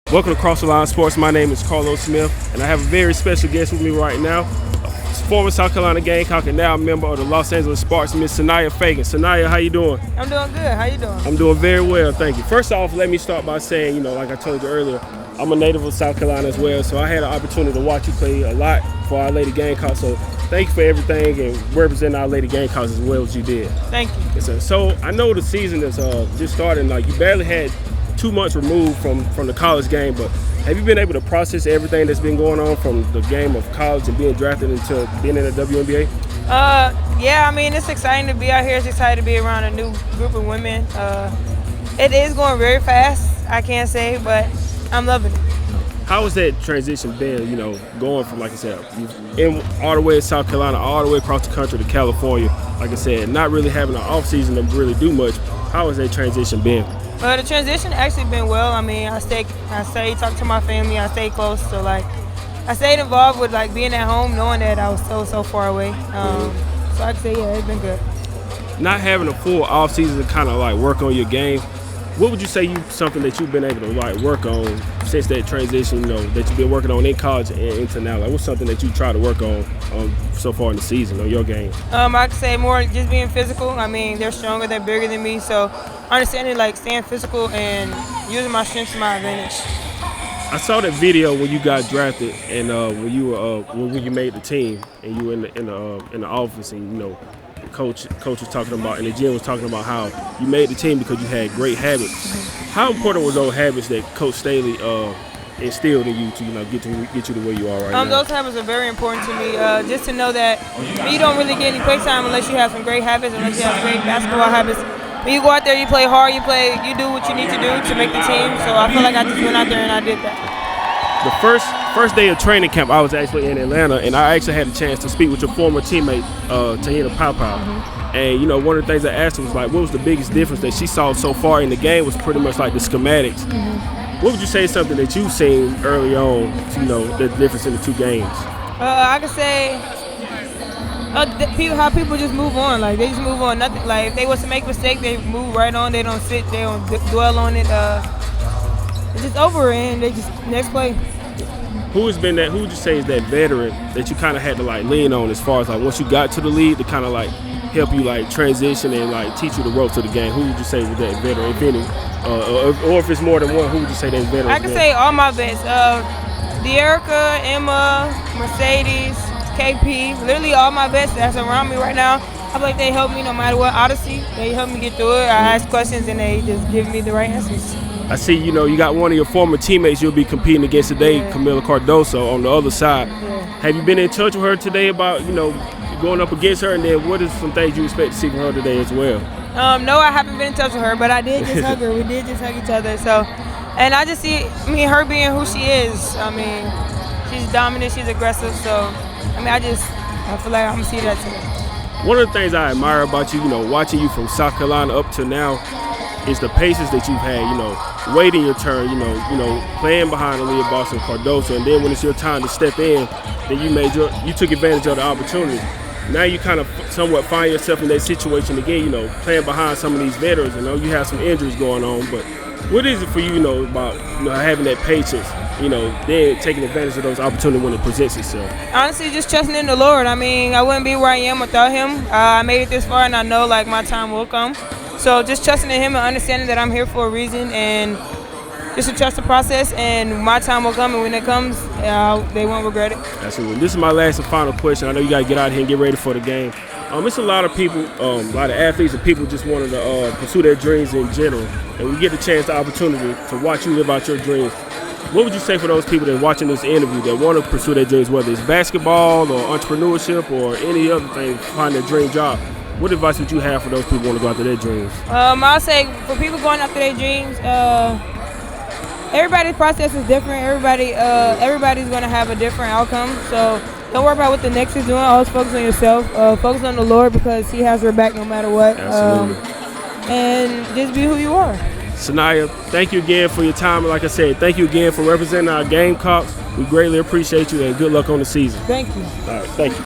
Welcome to Cross the Line Sports. My name is Carlos Smith, and I have a very special guest with me right now. Former South Carolina Gamecock and now a member of the Los Angeles Sparks, Miss Sania Feagin. Sania, how you doing? I'm doing good. How you doing? I'm doing very well, thank you. First off, let me start by saying, like I told you earlier, I'm a native of South Carolina as well, so I had an opportunity to watch you play a lot for our Lady Gamecocks. So thank you for everything and representing our Lady Gamecocks as well as you did. Thank you. Yes, sir. So I know the season is just starting. Like, you barely had 2 months removed from the college game, but have you been able to process everything that's been going on from the game of college and being drafted into being in the WNBA? Yeah, I mean, it's exciting to be out here. It's exciting to be around a new group of women. It is going very fast, I can't say, but I'm loving it. How has that transition been, going from, like I said, all the way to South Carolina, all the way across the country to California, like I said, not really having an off season to really do much? How has that transition been? The transition actually been well. I mean, I stay talk to my family. I stay close. So I stayed involved with being at home, knowing that I was so far away. So I can say, yeah, it's been good. Not having a full off season to kind of work on your game, what would you say something that you've been able to work on since that transition, that you've been working on in college and into now? What's something that you try to work on so far in the season on your game? I could say more just being physical. I mean, they're stronger, they're bigger than me, so understanding staying physical and using my strengths to my advantage. I saw that video when you got drafted and when you made the team and you were in the office and the coach was talking about and the gym was talking about how you made the team because you had great habits. Mm-hmm. How important were those habits that Coach Staley instilled in you to get you to where you are right now? Those habits are very important to me. Just to know that you don't really get any play time unless you have some great habits, unless you have great basketball habits. When you go out there, you play hard, you do what you need to do to make the team. So I feel like I just went out there and I did that. The first day of training camp, I was actually in Atlanta, and I actually had a chance to speak with your former teammate, Tahina Pau. Mm-hmm. And one of the things I asked her was what was the biggest difference that she saw so far in the game was pretty much the schematics. Mm-hmm. What would you say is something that you've seen early on, the difference in the two games? I could say how people just move on. They just move on. Nothing. If they was to make a mistake, they move right on. They don't sit. They don't dwell on it. It's just over, and they just next play. Who would you say is that veteran that you kind of had to lean on as far as once you got to the league to kind of help you transition and teach you the ropes of the game? Who would you say was that veteran, if any, or if it's more than one? Who would you say that veteran? I can say all my vets: De'Erica, Emma, Mercedes, KP. Literally all my vets that's around me right now. I feel like they help me no matter what odyssey. They help me get through it. I ask questions and they just give me the right answers. I see, you got one of your former teammates you'll be competing against today, yeah. Camila Cardoso, on the other side. Yeah. Have you been in touch with her today about, going up against her? And then what are some things you expect to see from her today as well? No, I haven't been in touch with her, but I did just hug her. We did just hug each other. So, and I just see, her being who she is. She's dominant, she's aggressive. So, I feel like I'm going to see that today. One of the things I admire about you, watching you from South Carolina up to now, is the patience that you've had, waiting your turn, playing behind Aaliyah Boston Cardoso, and then when it's your time to step in, then you took advantage of the opportunity. Now you kind of somewhat find yourself in that situation again, playing behind some of these veterans. You have some injuries going on, but what is it for you, about having that patience, then taking advantage of those opportunities when it presents itself? Honestly, just trusting in the Lord. I wouldn't be where I am without Him. I made it this far, and I know my time will come. So just trusting in Him and understanding that I'm here for a reason, and just to trust the process, and my time will come, and when it comes, they won't regret it. Absolutely. This is my last and final question. I know you got to get out here and get ready for the game. It's a lot of people, a lot of athletes and people just wanting to pursue their dreams in general, and we get the chance, the opportunity to watch you live out your dreams. What would you say for those people that are watching this interview that want to pursue their dreams, whether it's basketball or entrepreneurship or any other thing, find their dream job? What advice would you have for those people who want to go after their dreams? I'll say for people going after their dreams, everybody's process is different. Everybody's going to have a different outcome. So don't worry about what the next is doing. Always focus on yourself. Focus on the Lord because He has your back no matter what. Absolutely. And just be who you are. Sania, thank you again for your time. And like I said, thank you again for representing our Gamecocks. We greatly appreciate you and good luck on the season. Thank you. All right, thank you.